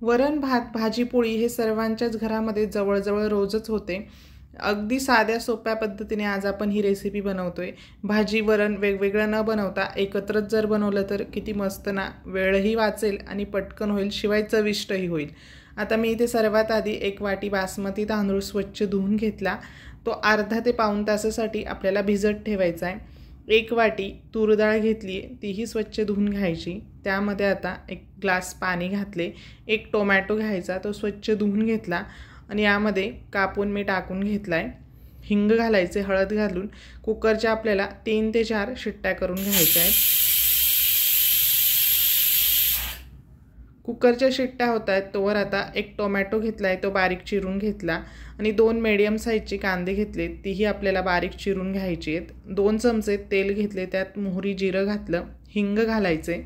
वरण भात भाजी पोळी हे सर्वांच्याच घरामध्ये जवळजवळ रोजच होते। अगदी साध्या सोप्या पद्धतीने आज आपण ही रेसिपी बनवतोय। भाजी वरण वेगवेगळं न बनवता एकत्रच जर बनवलं तर किती मस्त ना, वेळही वाचेल आणि पटकन होईल, शिवाय चविष्टही होईल। आता मी इथे सर्वात आधी 1 वाटी बासमती तांदूळ स्वच्छ धुवून घेतला। तो अर्धा ते पाऊण तासासाठी आपल्याला भिजत ठेवायचा आहे। 1 वाटी तूर डाळ घेतली, तीही स्वच्छ धुवून घ्यायची। त्यामध्ये आता 1 ग्लास पाणी घातले। 1 टोमॅटो घ्यायचा, तो स्वच्छ धुवून घेतला आणि यामध्ये कापून मी टाकून घेतलाय। हिंग घालायचे, हळद घालून कुकरच्या आपल्याला 3 ते 4 शिट्ट्या करून घ्यायच्या आहेत। कुकरच्या शिट्ट्या होत आहेत तोवर आता 1 टोमॅटो घेतलाय, तो बारीक चिरून घेतला आणि 2 मीडियम साईजचे कांदे घेतले, तीही आपल्याला बारीक चिरून घ्यायची आहेत। 2 चमचे तेल घेतले, त्यात मोहरी जिरं घातलं, हिंग घालायचे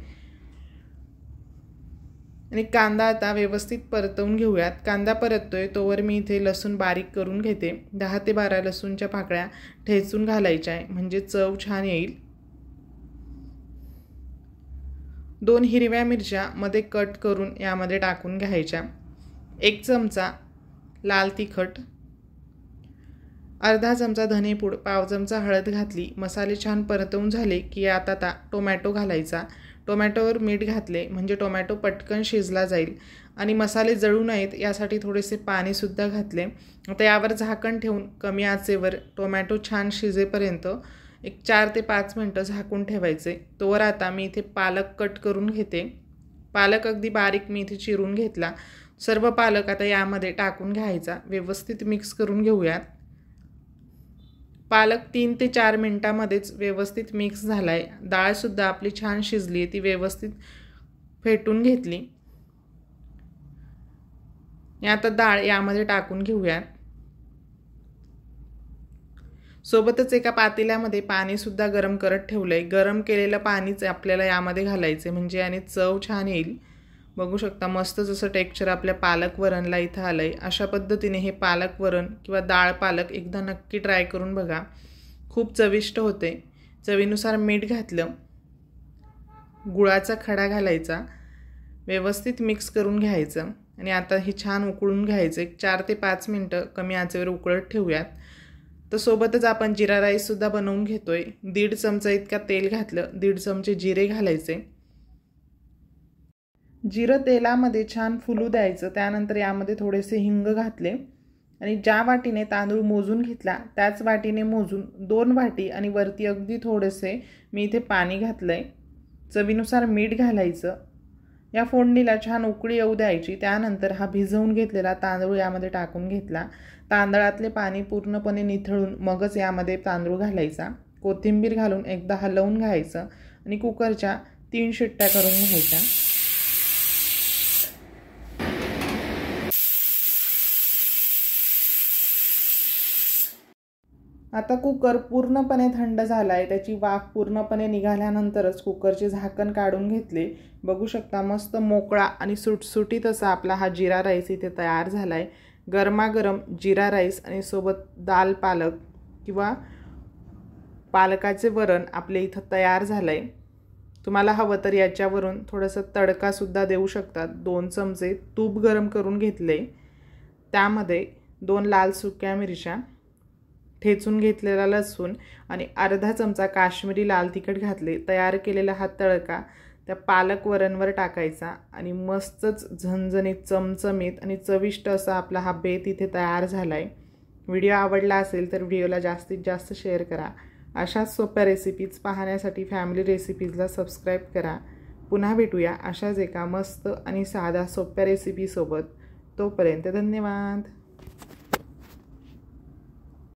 आणि कांदा आता व्यवस्थित परतवून घेऊयात। कांदा परततोय तोवर मी इथे लसूण बारीक करून घेते। 10 ते 12 लसूणच्या पाकळ्या ठेचून घालायच्या आहे, म्हणजे चव छान येईल। 2 हिरव्या मिरच्या मध्ये कट करून यामध्ये टाकून घ्यायच्या। 1 चमचा लाल तिखट, अर्धा चमचा धनेपूड, पाव चमचा हळद घातली। मसाले छान परतवून झाले की यात आता टोमॅटो घालायचा। टोमॅटोवर मीठ घातले म्हणजे टोमॅटो पटकन शिजला जाईल आणि मसाले जळू नयेत यासाठी थोडेसे पाणीसुद्धा घातले। आता यावर झाकण ठेवून कमी आचेवर टोमॅटो छान शिजेपर्यंत 4 ते 5 मिनिटं झाकून ठेवायचे। तोवर आता मी इथे पालक कट करून घेते। पालक अगदी बारीक मी इथे चिरून घेतला। सर्व पालक आता यामध्ये टाकून घ्यायचा, व्यवस्थित मिक्स करून घेऊयात। पालक 3 ते 4 मिनिटांमध्येच व्यवस्थित मिक्स झालाय। डाळसुद्धा आपली छान शिजली, ती व्यवस्थित फेटून घेतली। आता डाळ यामध्ये टाकून घेऊयात। सोबतच एका पातेल्यामध्ये पाणीसुद्धा गरम करत ठेवलंय। गरम केलेलं पाणीच आपल्याला यामध्ये घालायचे, म्हणजे याने चव छान येईल। बघू शकता मस्त जसं टेक्स्चर आपल्या पालक वरणला इथं आलंय। अशा पद्धतीने हे पालक वरण किंवा डाळ पालक एकदा नक्की ट्राय करून बघा, खूप चविष्ट होते। चवीनुसार मीठ घातलं, गुळाचा खडा घालायचा, व्यवस्थित मिक्स करून घ्यायचं आणि आता हे छान उकळून घ्यायचं। 4 ते 5 मिनिटं कमी आचेवर उकळत ठेवूयात। तर सोबतच आपण जिरा राईससुद्धा बनवून घेतोय। 1.5 चमचा इतका तेल घातलं, 1.5 चमचे जिरे घालायचे। जिरं तेलामध्ये छान फुलू द्यायचं। त्यानंतर यामध्ये थोडेसे हिंग घातले आणि ज्या वाटीने तांदूळ मोजून घेतला त्याच वाटीने मोजून 2 वाटी आणि वरती अगदी थोडेसे मी इथे पाणी घातलंय। चवीनुसार मीठ घालायचं। या फोडणीला छान उकळी येऊ द्यायची। त्यानंतर हा भिजवून घेतलेला तांदूळ यामध्ये टाकून घेतला। तांदळातले पाणी पूर्णपणे निथळून मगच यामध्ये तांदूळ घालायचा। कोथिंबीर घालून एकदा हलवून घ्यायचं आणि कुकरच्या 3 शिट्ट्या करून घ्यायच्या। आता कुकर पूर्णपणे थंड झालाय, त्याची वाफ पूर्णपणे निघाल्यानंतरच कुकरचे झाकण काढून घेतले। बघू शकता मस्त मोकळा आणि सुटसुटीत असा आपला हा जिरा राईस इथे तयार झालाय। गरमागरम जिरा राईस आणि सोबत दाल पालक किंवा पालकाचे वरण आपले इथं तयार झालंय। तुम्हाला हवं तर याच्यावरून थोडंसं तडकासुद्धा देऊ शकतात। 2 चमचे तूप गरम करून घेतले, त्यामध्ये 2 लाल सुक्या मिरच्या, ठेचून घेतलेला लसूण आणि अर्धा चमचा काश्मीरी लाल तिखट घातले। तयार केलेला हा तडका त्या पालक वरणवर टाकायचा आणि मस्तच झणझणीत चमचमीत आणि चविष्ट असा आपला हा बेत इथे तयार झालाय। व्हिडिओ आवडला असेल तर व्हिडिओला जास्तीत जास्त शेअर करा। अशाच सोप्या रेसिपीज पाहण्यासाठी फॅमिली रेसिपीजला सबस्क्राईब करा। पुन्हा भेटूया अशाच एका मस्त आणि साध्या सोप्या रेसिपीसोबत। तोपर्यंत धन्यवाद।